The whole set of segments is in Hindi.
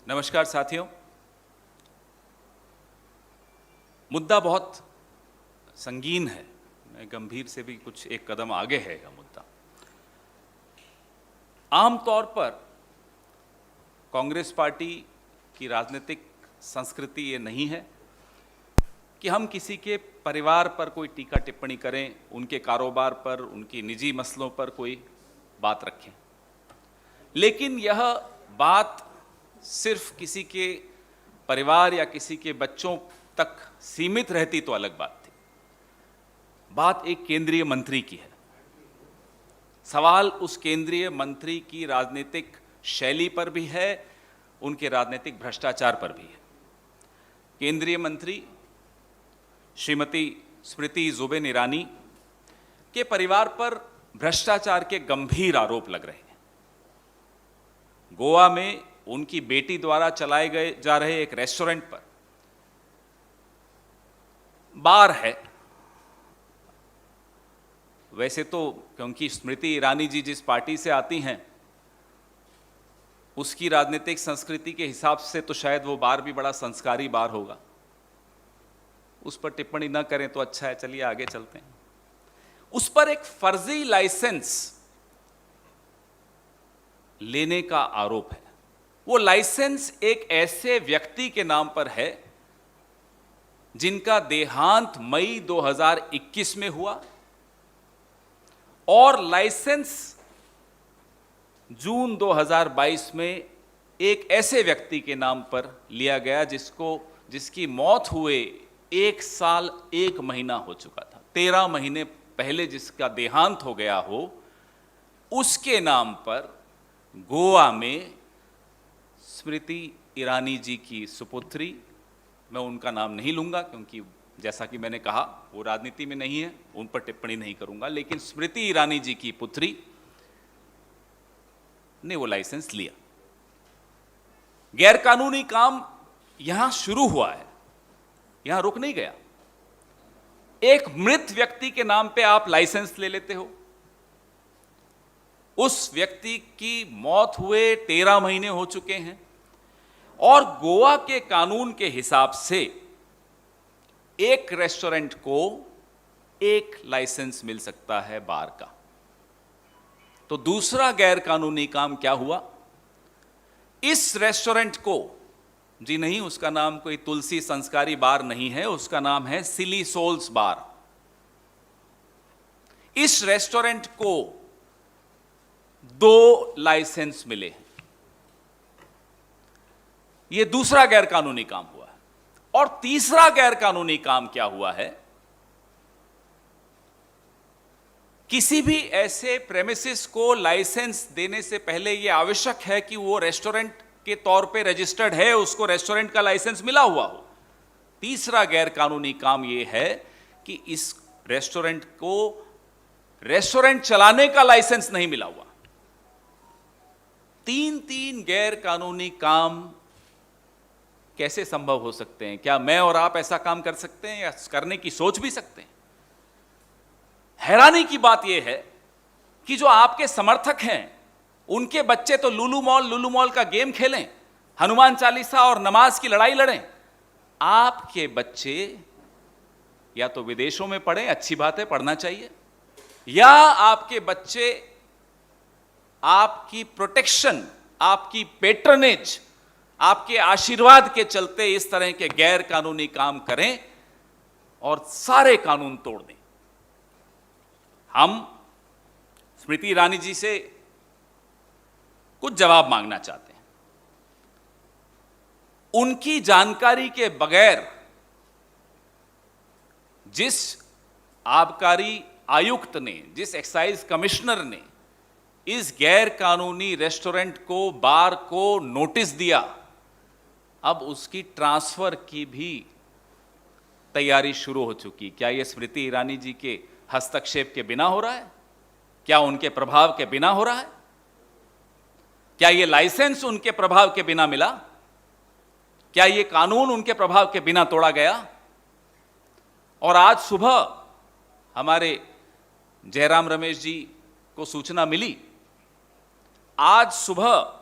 नमस्कार साथियों। मुद्दा बहुत संगीन है, मैं गंभीर से भी कुछ एक कदम आगे है यह मुद्दा। आमतौर पर कांग्रेस पार्टी की राजनीतिक संस्कृति ये नहीं है कि हम किसी के परिवार पर कोई टीका टिप्पणी करें, उनके कारोबार पर, उनकी निजी मसलों पर कोई बात रखें। लेकिन यह बात सिर्फ किसी के परिवार या किसी के बच्चों तक सीमित रहती तो अलग बात थी। बात एक केंद्रीय मंत्री की है। सवाल उस केंद्रीय मंत्री की राजनीतिक शैली पर भी है, उनके राजनीतिक भ्रष्टाचार पर भी है। केंद्रीय मंत्री श्रीमती स्मृति जुबिन ईरानी के परिवार पर भ्रष्टाचार के गंभीर आरोप लग रहे हैं। गोवा में उनकी बेटी द्वारा चलाए गए जा रहे एक रेस्टोरेंट पर बार है। वैसे तो क्योंकि स्मृति ईरानी जी जिस पार्टी से आती हैं उसकी राजनीतिक संस्कृति के हिसाब से तो शायद वो बार भी बड़ा संस्कारी बार होगा, उस पर टिप्पणी न करें तो अच्छा है। चलिए आगे चलते हैं। उस पर एक फर्जी लाइसेंस लेने का आरोप है। वो लाइसेंस एक ऐसे व्यक्ति के नाम पर है जिनका देहांत मई 2021 में हुआ और लाइसेंस जून 2022 में एक ऐसे व्यक्ति के नाम पर लिया गया जिसकी मौत हुए 1 साल 1 महीना हो चुका था। 13 महीने पहले जिसका देहांत हो गया हो, उसके नाम पर गोवा में स्मृति ईरानी जी की सुपुत्री, मैं उनका नाम नहीं लूंगा क्योंकि जैसा कि मैंने कहा वो राजनीति में नहीं है, उन पर टिप्पणी नहीं करूंगा, लेकिन स्मृति ईरानी जी की पुत्री ने वो लाइसेंस लिया। गैरकानूनी काम यहां शुरू हुआ है, यहां रुक नहीं गया। एक मृत व्यक्ति के नाम पे आप लाइसेंस ले लेते हो। उस व्यक्ति की मौत हुए 13 महीने हो चुके हैं और गोवा के कानून के हिसाब से एक रेस्टोरेंट को एक लाइसेंस मिल सकता है बार का। तो दूसरा गैरकानूनी काम क्या हुआ? इस रेस्टोरेंट को, जी नहीं, उसका नाम कोई तुलसी संस्कारी बार नहीं है, उसका नाम है सिली सोल्स बार। इस रेस्टोरेंट को 2 लाइसेंस मिले हैं। यह दूसरा गैरकानूनी काम हुआ है। और तीसरा गैरकानूनी काम क्या हुआ है? किसी भी ऐसे प्रेमिसेस को लाइसेंस देने से पहले यह आवश्यक है कि वो रेस्टोरेंट के तौर पे रजिस्टर्ड है, उसको रेस्टोरेंट का लाइसेंस मिला हुआ हो। तीसरा गैरकानूनी काम यह है कि इस रेस्टोरेंट को रेस्टोरेंट चलाने का लाइसेंस नहीं मिला हुआ। 3 गैर कानूनी काम कैसे संभव हो सकते हैं? क्या मैं और आप ऐसा काम कर सकते हैं या करने की सोच भी सकते हैं? हैरानी की बात यह है कि जो आपके समर्थक हैं उनके बच्चे तो लुलु मॉल का गेम खेलें, हनुमान चालीसा और नमाज की लड़ाई लड़ें। आपके बच्चे या तो विदेशों में पढ़ें, अच्छी बात है, पढ़ना चाहिए, या आपके बच्चे आपकी प्रोटेक्शन, आपकी पेट्रनेज, आपके आशीर्वाद के चलते इस तरह के गैर कानूनी काम करें और सारे कानून तोड़ दें। हम स्मृति ईरानी जी से कुछ जवाब मांगना चाहते हैं। उनकी जानकारी के बगैर जिस आबकारी आयुक्त ने, जिस एक्साइज कमिश्नर ने इस गैर कानूनी रेस्टोरेंट को, बार को नोटिस दिया, अब उसकी ट्रांसफर की भी तैयारी शुरू हो चुकी। क्या यह स्मृति ईरानी जी के हस्तक्षेप के बिना हो रहा है? क्या उनके प्रभाव के बिना हो रहा है? क्या यह लाइसेंस उनके प्रभाव के बिना मिला? क्या यह कानून उनके प्रभाव के बिना तोड़ा गया? और आज सुबह हमारे जयराम रमेश जी को सूचना मिली, आज सुबह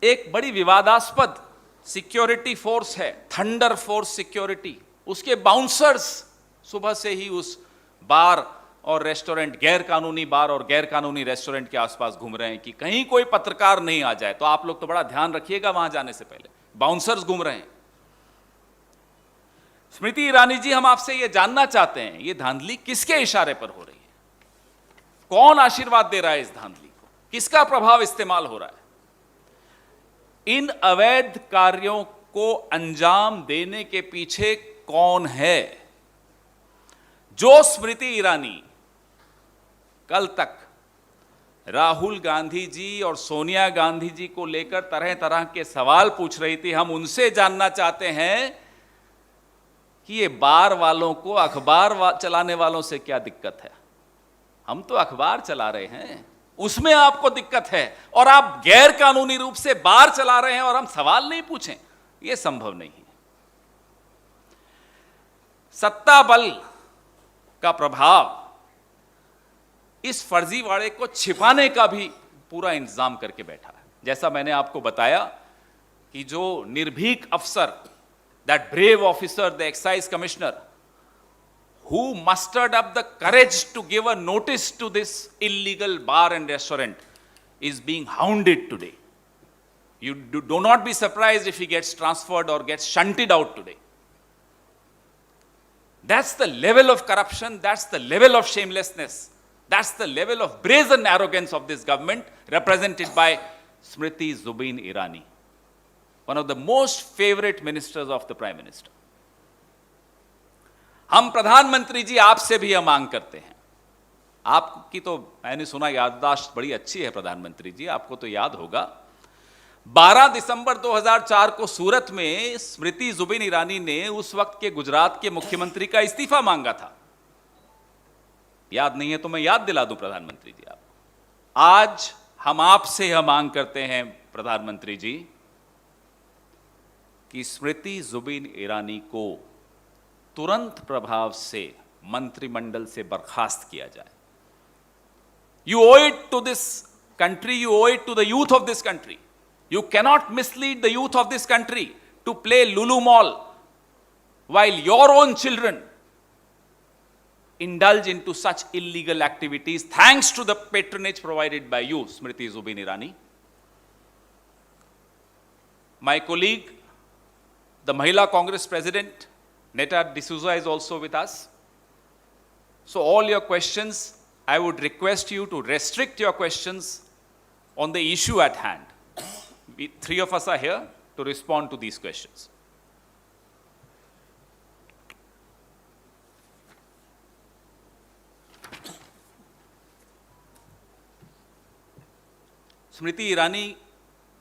एक बड़ी विवादास्पद सिक्योरिटी फोर्स है, थंडर फोर्स सिक्योरिटी, उसके बाउंसर्स सुबह से ही उस बार और रेस्टोरेंट, गैर कानूनी बार और गैर कानूनी रेस्टोरेंट के आसपास घूम रहे हैं कि कहीं कोई पत्रकार नहीं आ जाए। तो आप लोग तो बड़ा ध्यान रखिएगा वहां जाने से पहले, बाउंसर्स घूम रहे हैं। स्मृति ईरानी जी, हम आपसे यह जानना चाहते हैं, यह धांधली किसके इशारे पर हो रही है? कौन आशीर्वाद दे रहा है इस धांधली को? किसका प्रभाव इस्तेमाल हो रहा है? इन अवैध कार्यों को अंजाम देने के पीछे कौन है? जो स्मृति ईरानी कल तक राहुल गांधी जी और सोनिया गांधी जी को लेकर तरह तरह के सवाल पूछ रही थी, हम उनसे जानना चाहते हैं कि ये बार वालों को अखबार चलाने वालों से क्या दिक्कत है? हम तो अखबार चला रहे हैं, उसमें आपको दिक्कत है, और आप गैर कानूनी रूप से बार चला रहे हैं और हम सवाल नहीं पूछें, यह संभव नहीं है। सत्ता बल का प्रभाव इस फर्जीवाड़े को छिपाने का भी पूरा इंतजाम करके बैठा है। जैसा मैंने आपको बताया कि जो निर्भीक अफसर, that brave officer, the excise commissioner, who mustered up the courage to give a notice to this illegal bar and restaurant, is being hounded today. You do not be surprised if he gets transferred or gets shunted out today. That's the level of corruption, that's the level of shamelessness, that's the level of brazen arrogance of this government, represented by Smriti Zubin Irani, one of the most favorite ministers of the Prime Minister. हम प्रधानमंत्री जी आपसे भी यह मांग करते हैं, आपकी तो मैंने सुना याददाश्त बड़ी अच्छी है प्रधानमंत्री जी, आपको तो याद होगा 12 दिसंबर 2004 को सूरत में स्मृति जुबिन ईरानी ने उस वक्त के गुजरात के मुख्यमंत्री का इस्तीफा मांगा था। याद नहीं है तो मैं याद दिला दूं प्रधानमंत्री जी आपको। आज हम आपसे यह मांग करते हैं प्रधानमंत्री जी कि स्मृति जुबिन ईरानी को तुरंत प्रभाव से मंत्रिमंडल से बर्खास्त किया जाए। You owe it to this country, you owe it to the youth of this country. You cannot mislead the youth of this country to play Lulu Mall while your own children indulge into such illegal activities thanks to the patronage provided by you, Smriti Zubin Irani. My colleague, the Mahila Congress President, Netta D'Souza, is also with us. So all your questions, I would request you to restrict your questions on the issue at hand. We, three of us are here to respond to these questions. Smriti Irani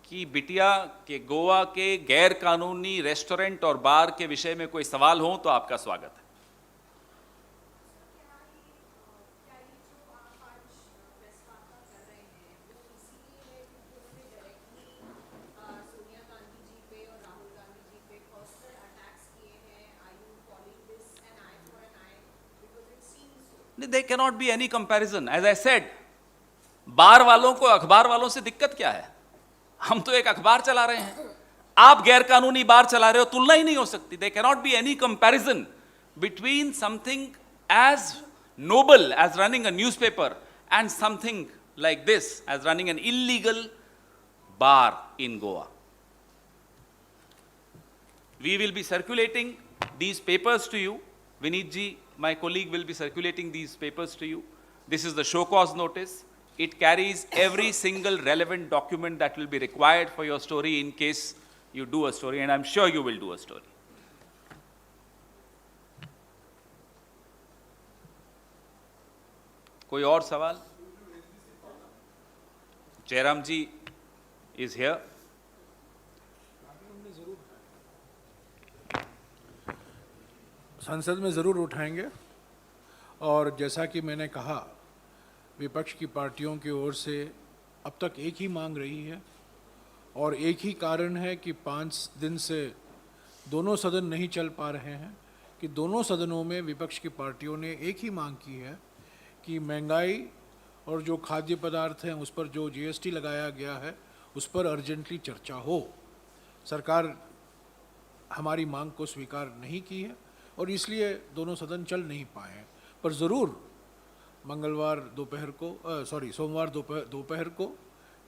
की बिटिया के गोवा के गैर कानूनी रेस्टोरेंट और बार के विषय में कोई सवाल हो तो आपका स्वागत है। There cannot be any comparison. As I said, बार वालों को अखबार वालों से दिक्कत क्या है? हम तो एक अखबार चला रहे हैं, आप गैर कानूनी बार चला रहे हो, तुलना ही नहीं हो सकती। There cannot be any comparison between something as noble as running a newspaper and something like this as running an illegal bar in Goa. We will be circulating these papers to you. Vineet ji, my colleague, will be circulating these papers to you. This is the show cause notice. It carries every single relevant document that will be required for your story in case you do a story, and I'm sure you will do a story. कोई और सवाल? जयराम जी is here. संसद में ज़रूर उठाएंगे, और जैसा कि मैंने कहा, विपक्ष की पार्टियों की ओर से अब तक एक ही मांग रही है, और एक ही कारण है कि 5 दिन से दोनों सदन नहीं चल पा रहे हैं कि दोनों सदनों में विपक्ष की पार्टियों ने एक ही मांग की है कि महंगाई और जो खाद्य पदार्थ हैं उस पर जो जीएसटी लगाया गया है उस पर अर्जेंटली चर्चा हो। सरकार हमारी मांग को स्वीकार नहीं की है और इसलिए दोनों सदन चल नहीं पाए हैं, पर ज़रूर मंगलवार दोपहर को सोमवार दोपहर को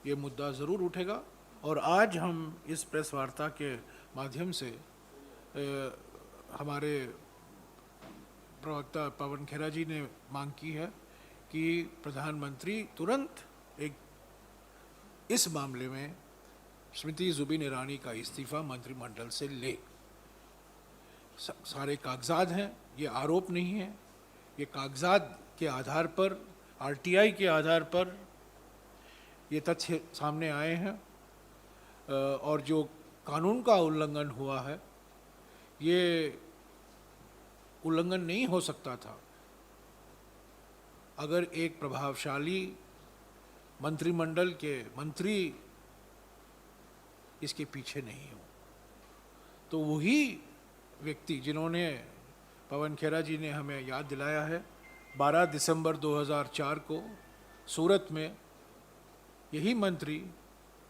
ये मुद्दा ज़रूर उठेगा। और आज हम इस प्रेस वार्ता के माध्यम से हमारे प्रवक्ता पवन खेरा जी ने मांग की है कि प्रधानमंत्री तुरंत इस मामले में स्मृति जुबिन ईरानी का इस्तीफा मंत्रिमंडल से ले। सारे कागजात हैं, ये आरोप नहीं है, ये कागजात के आधार पर, आरटीआई के आधार पर ये तथ्य सामने आए हैं। और जो कानून का उल्लंघन हुआ है, ये उल्लंघन नहीं हो सकता था अगर एक प्रभावशाली मंत्रिमंडल के मंत्री इसके पीछे नहीं हो। तो वही व्यक्ति जिन्होंने, पवन खेरा जी ने हमें याद दिलाया है, 12 दिसंबर 2004 को सूरत में यही मंत्री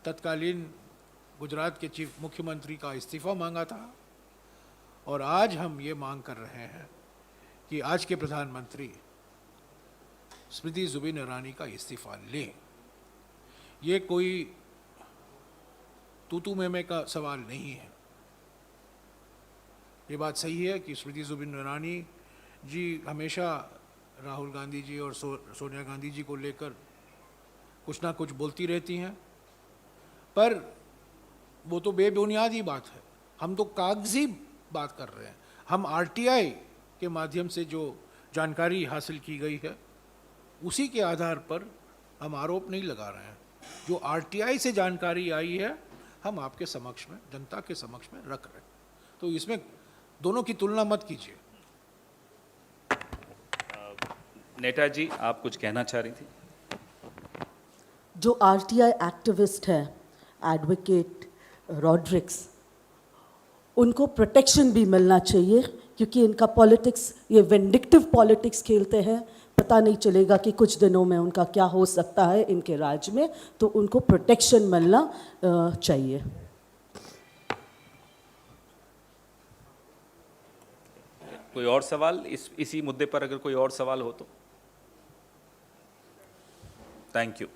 तत्कालीन गुजरात के चीफ मुख्यमंत्री का इस्तीफा मांगा था। और आज हम ये मांग कर रहे हैं कि आज के प्रधानमंत्री स्मृति जुबिन ईरानी का इस्तीफा लें। ये कोई तू में का सवाल नहीं है। ये बात सही है कि स्मृति जुबिन ईरानी जी हमेशा राहुल गांधी जी और सोनिया गांधी जी को लेकर कुछ ना कुछ बोलती रहती हैं, पर वो तो बेबुनियाद ही बात है। हम तो कागजी बात कर रहे हैं। हम आरटीआई के माध्यम से जो जानकारी हासिल की गई है उसी के आधार पर हम आरोप नहीं लगा रहे हैं। जो आरटीआई से जानकारी आई है हम आपके समक्ष में, जनता के समक्ष में रख रहे हैं। तो इसमें दोनों की तुलना मत कीजिए। नेता जी, आप कुछ कहना चाह रही थी? जो आरटीआई एक्टिविस्ट है एडवोकेट रॉड्रिक्स, उनको प्रोटेक्शन भी मिलना चाहिए, क्योंकि इनका पॉलिटिक्स, ये विंडिक्टिव पॉलिटिक्स खेलते हैं। पता नहीं चलेगा कि कुछ दिनों में उनका क्या हो सकता है इनके राज्य में, तो उनको प्रोटेक्शन मिलना चाहिए। कोई और सवाल इसी मुद्दे पर? अगर कोई और सवाल हो तो। Thank you.